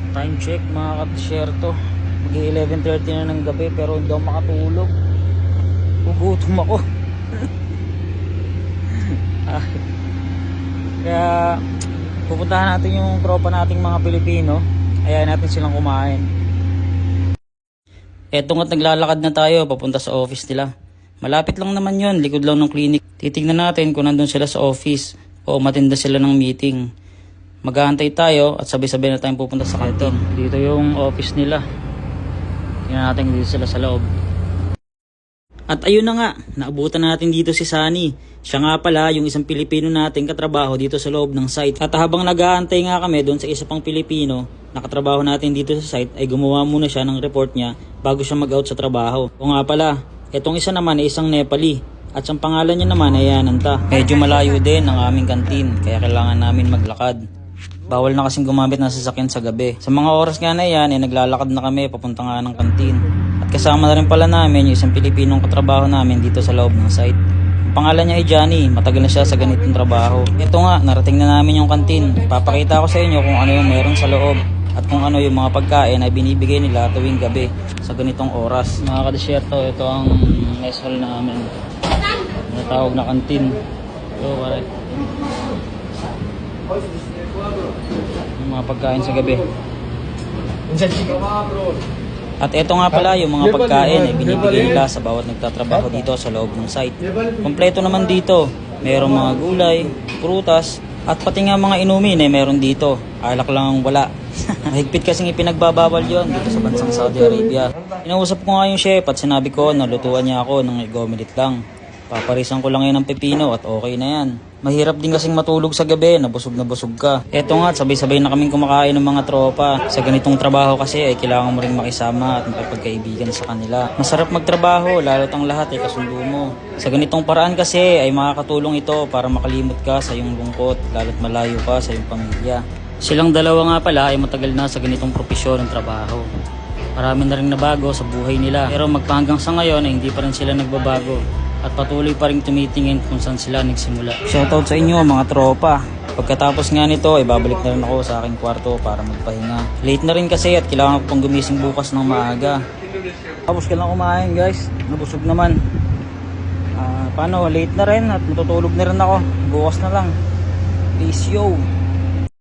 Time check mga ka-desierto. Mag-11:30 na ng gabi pero hindi ako makatulog. Gugutom ako. Kaya pupuntahan natin yung tropa nating mga Pilipino. Ayain natin silang kumain. Eto nga't naglalakad na tayo papunta sa office nila. Malapit lang naman yon, likod lang ng clinic. Titignan natin kung nandun sila sa office o matinda sila ng meeting. Maghahantay tayo at sabay-sabay na tayong pupunta sa kantin. Dito yung office nila. Tingnan natin dito sila sa loob. At ayun na nga, naabutan natin dito si Sunny. Siya nga pala yung isang Pilipino nating katrabaho dito sa loob ng site. At habang nag-aantay nga kami doon sa isa pang Pilipino, nakatrabaho natin dito sa site, ay gumawa muna siya ng report niya bago siya mag-out sa trabaho. O nga pala, itong isa naman ay isang Nepali. At ang pangalan niya naman ay Ananta. Medyo malayo din ang aming kantin, kaya kailangan namin maglakad. Bawal na kasing gumamit ng sasakyan sa gabi. Sa mga oras nga na yan, ay naglalakad na kami papunta nga ng kantin. At kasama na rin pala namin yung isang Pilipinong katrabaho namin dito sa loob ng site. Ang pangalan niya ay Johnny, matagal na siya sa ganitong trabaho. Ito nga, narating na namin yung kantin. Papakita ko sa inyo kung ano yung meron sa loob at kung ano yung mga pagkain ay binibigay nila tuwing gabi sa ganitong oras. Mga ka-desierto, ito ang mess hall namin. Natawag na kantin. Ito, pare. Yung mga pagkain sa gabi. At ito nga pala yung mga pagkain ay binibigay nila sa bawat nagtatrabaho dito sa loob ng site. Kompleto naman dito. Mayroong mga gulay, prutas, at pati nga mga inumin ay meron dito. Alak lang ang wala. Mahigpit kasing ipinagbabawal yon dito sa bansang Saudi Arabia. Inausap ko nga yung chef at sinabi ko na lutuan niya ako ng igomilit lang. Paparisan ko lang yan ng pepino at okay na yan. Mahirap din kasing matulog sa gabi, na busog ka. Eto nga, sabay-sabay na kaming kumakain ng mga tropa. Sa ganitong trabaho kasi ay kailangan mo rin makisama at makipagkaibigan sa kanila. Masarap magtrabaho, lalo't ang lahat ay kasundo mo. Sa ganitong paraan kasi ay makakatulong ito para makalimot ka sa iyong lungkot, lalo't malayo ka sa iyong pamilya. Silang dalawa nga pala ay matagal na sa ganitong propesyon ng trabaho. Marami na rin nabago sa buhay nila, pero magpahanggang sa ngayon ay hindi pa rin sila nagbabago. At patuloy pa rin tumitingin kung saan sila nagsimula. Shoutout sa inyo mga tropa. Pagkatapos nga nito ay babalik na rin ako sa aking kwarto para magpahinga. Late na rin kasi at kailangan ko pang gumising bukas ng maaga. Tapos ka lang kumain guys. Nabusog naman. Paano? Late na rin at matutulog na rin ako. Bukas na lang. Peace yo.